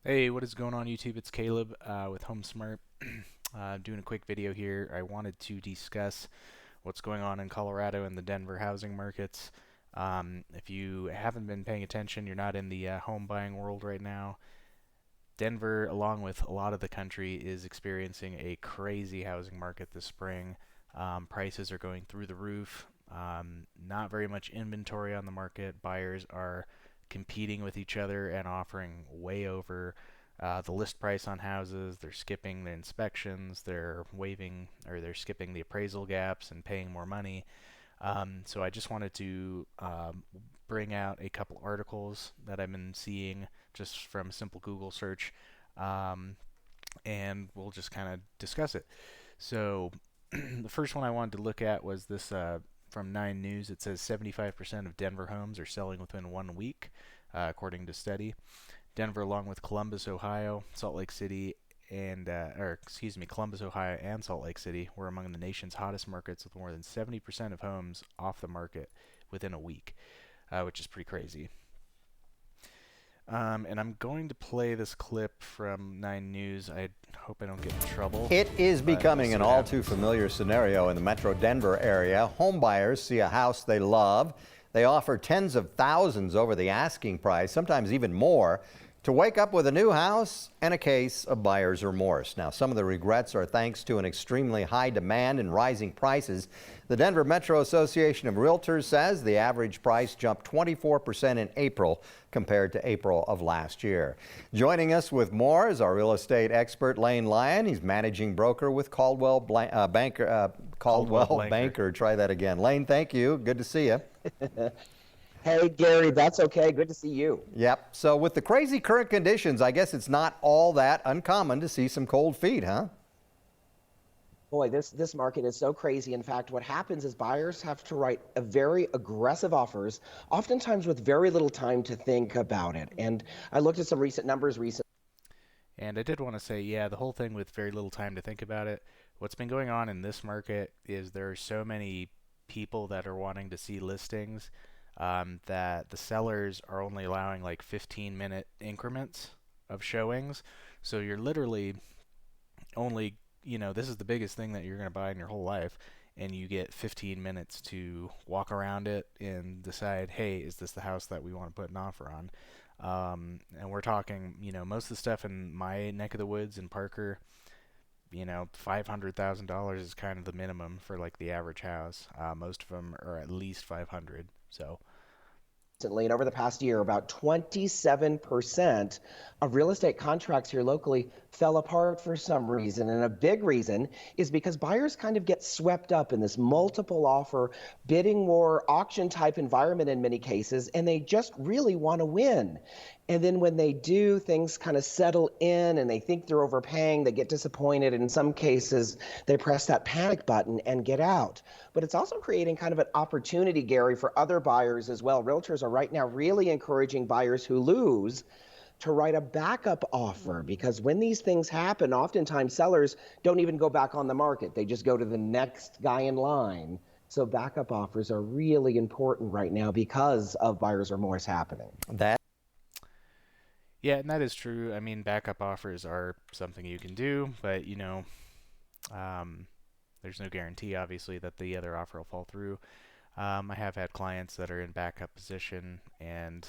Hey, what is going on YouTube? It's Caleb with HomeSmart. Doing a quick video here. I wanted to discuss what's going on in Colorado and the Denver housing markets. If you haven't been paying attention, you're not in the home buying world right now. Denver, along with a lot of the country, is experiencing a crazy housing market this spring. Prices are going through the roof. Not very much inventory on the market. Buyers are competing with each other and offering way over the list price on houses. They're skipping the inspections. They're waiving or they're skipping the appraisal gaps and paying more money. So I just wanted to bring out a couple articles that I've been seeing just from a simple Google search, um, and we'll just kind of discuss it. So the first one I wanted to look at was this from 9 News. It says 75% of Denver homes are selling within 1 week, according to study. Denver, along with Columbus, Ohio, Salt Lake City, Columbus, Ohio, and Salt Lake City were among the nation's hottest markets, with more than 70% of homes off the market within a week, which is pretty crazy. And I'm going to play this clip from 9 News. I hope I don't get in trouble. It is becoming an all too happens. familiar scenario in the metro Denver area. Home buyers see a house they love. They offer tens of thousands over the asking price, sometimes even more, to wake up with a new house and a case of buyer's remorse. Now, some of the regrets are thanks to an extremely high demand and rising prices. The Denver Metro Association of Realtors says the average price jumped 24% in April compared to April of last year. Joining us with more is our real estate expert, Lane Lyon. He's managing broker with Coldwell Banker. Try that again. Lane, thank you. Good to see you. Hey, Gary, that's okay. Good to see you. Yep. So with the crazy current conditions, I guess it's not all that uncommon to see some cold feet, huh? Boy, this market is so crazy. In fact, what happens is buyers have to write a very aggressive offers, oftentimes with very little time to think about it. And I looked at some recent numbers recently. And I did want to say, yeah, the whole thing with very little time to think about it. What's been going on in this market is there are so many people that are wanting to see listings, that the sellers are only allowing like 15-minute increments of showings. So you're literally only, this is the biggest thing that you're going to buy in your whole life, and you get 15 minutes to walk around it and decide, hey, is this the house that we want to put an offer on? And we're talking, most of the stuff in my neck of the woods in Parker, $500,000 is kind of the minimum for like the average house. Most of them are at least 500. So And over the past year, about 27% of real estate contracts here locally fell apart for some reason. And a big reason is because buyers kind of get swept up in this multiple offer, bidding war, auction type environment in many cases, and they just really want to win. And then when they do, things kind of settle in and they think they're overpaying, they get disappointed. In some cases, they press that panic button and get out. But it's also creating kind of an opportunity, Gary, for other buyers as well. Realtors are right now really encouraging buyers who lose to write a backup offer, because when these things happen, oftentimes sellers don't even go back on the market. They just go to the next guy in line. So backup offers are really important right now because of buyer's remorse happening. That yeah, and that is true. I mean, backup offers are something you can do, but um, there's no guarantee, obviously, that the other offer will fall through. I have had clients that are in backup position, and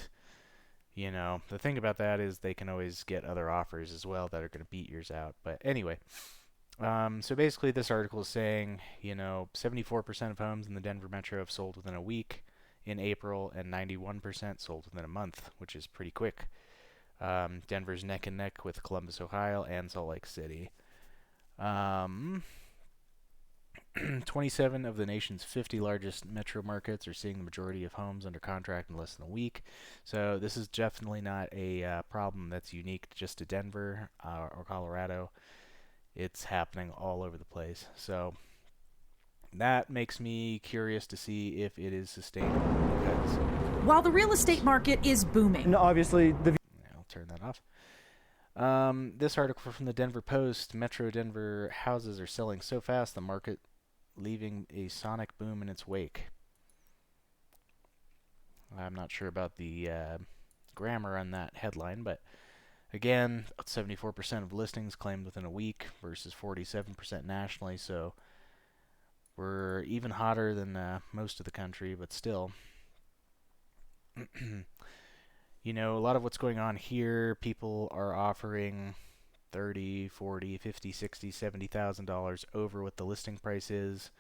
the thing about that is they can always get other offers as well that are going to beat yours out. But anyway, so basically, this article is saying, 74% of homes in the Denver metro have sold within a week in April, and 91% sold within a month, which is pretty quick. Denver's neck and neck with Columbus, Ohio, and Salt Lake City. 27 of the nation's 50 largest metro markets are seeing the majority of homes under contract in less than a week. So this is definitely not a problem that's unique just to Denver or Colorado. It's happening all over the place. So that makes me curious to see if it is sustainable, because while the real estate market is booming, And obviously, I'll turn that off. This article from the Denver Post: Metro Denver houses are selling so fast the market leaving a sonic boom in its wake. I'm not sure about the grammar on that headline, but Again, 74% of listings claimed within a week versus 47% nationally, so we're even hotter than most of the country, but still. You know, a lot of what's going on here, people are offering 30, 40, 50, 60, $70,000 over what the listing price is.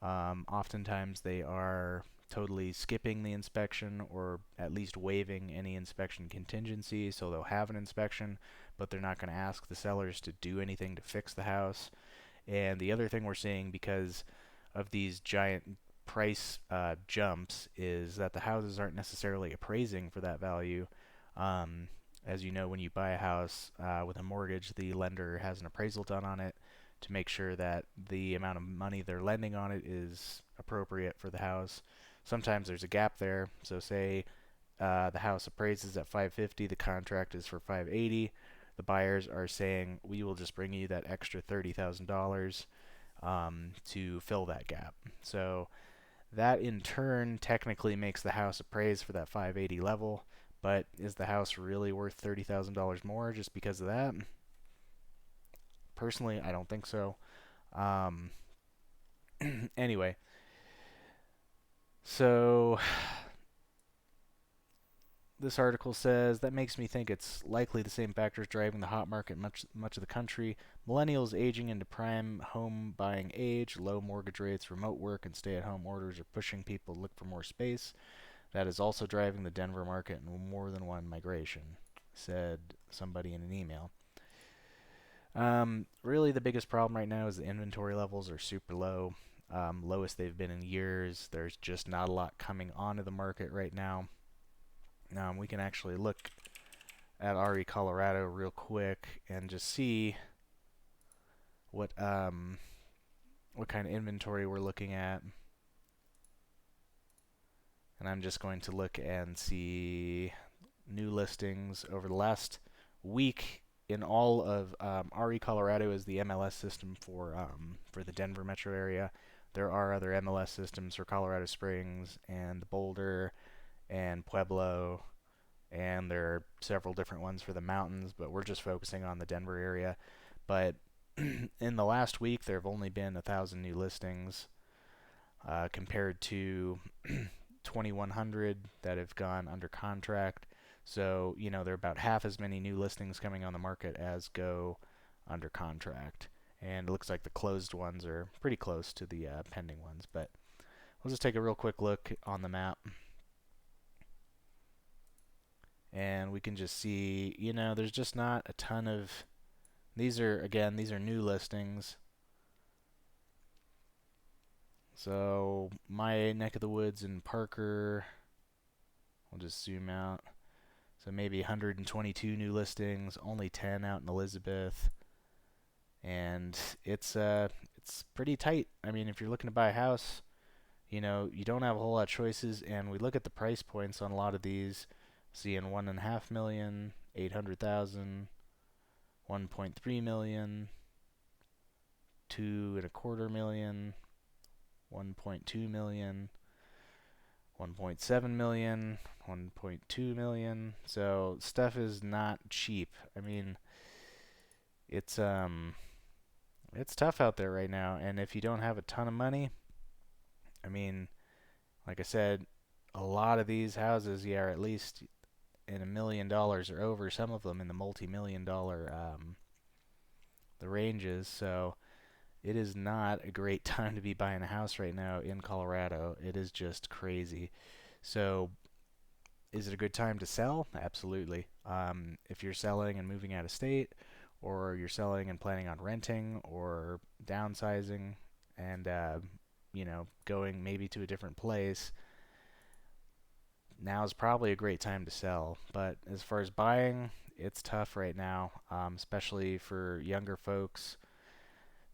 Oftentimes they are totally skipping the inspection or at least waiving any inspection contingency, so they'll have an inspection, but they're not going to ask the sellers to do anything to fix the house. And the other thing we're seeing because of these giant price jumps is that the houses aren't necessarily appraising for that value. As you know, when you buy a house with a mortgage, the lender has an appraisal done on it to make sure that the amount of money they're lending on it is appropriate for the house. Sometimes there's a gap there. So say the house appraises at 550, the contract is for 580. The buyers are saying, we will just bring you that extra $30,000 to fill that gap. So that in turn technically makes the house appraised for that 580 level, but is the house really worth $30,000 more just because of that? Personally, I don't think so. Anyway, so this article says that makes me think it's likely the same factors driving the hot market much of the country. Millennials aging into prime home buying age, low mortgage rates, remote work, and stay-at-home orders are pushing people to look for more space. That is also driving the Denver market in more than one migration, said somebody in an email. Really the biggest problem right now is the inventory levels are super low. Lowest they've been in years. There's just not a lot coming onto the market right now. We can actually look at RE Colorado real quick and just see what kind of inventory we're looking at. And I'm just going to look and see new listings over the last week in all of RE Colorado is the MLS system for the Denver metro area. There are other MLS systems for Colorado Springs and Boulder and Pueblo, and there are several different ones for the mountains, but we're just focusing on the Denver area. But in the last week, there have only been 1,000 new listings compared to 2,100 that have gone under contract. So, you know, there are about half as many new listings coming on the market as go under contract. And it looks like the closed ones are pretty close to the pending ones. But we'll just take a real quick look on the map. And we can just see, you know, there's just not a ton of... These are new listings. So my neck of the woods in Parker, I'll just zoom out. So maybe 122 new listings, only 10 out in Elizabeth. And it's pretty tight. I mean, if you're looking to buy a house, you know, you don't have a whole lot of choices, and we look at the price points on a lot of these, seeing 1.5 million, 800,000, 1.3 million, 2.25 million, 1.2 million, 1.7 million, 1.2 million. So stuff is not cheap. I mean, it's tough out there right now, and if you don't have a ton of money, I mean, like I said, a lot of these houses, yeah, are at least in $1 million or over, some of them in the multi-million-dollar the ranges. So it is not a great time to be buying a house right now in Colorado. It is just crazy. So is it a good time to sell? Absolutely. If you're selling and moving out of state, or you're selling and planning on renting or downsizing and you know, going maybe to a different place, now is probably a great time to sell. But as far as buying, it's tough right now, especially for younger folks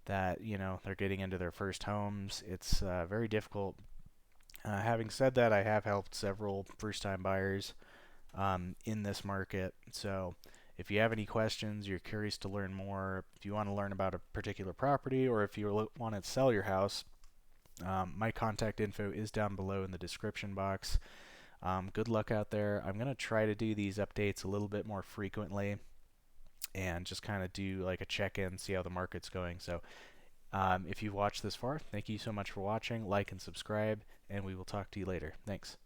that, you know, they're getting into their first homes. It's very difficult. Having said that, I have helped several first-time buyers in this market. So if you have any questions, you're curious to learn more, if you want to learn about a particular property, or if you want to sell your house, my contact info is down below in the description box. Good luck out there. I'm going to try to do these updates a little bit more frequently. and just kind of do like a check-in, see how the market's going. So if you've watched this far, thank you so much for watching. Like and subscribe, and we will talk to you later. Thanks.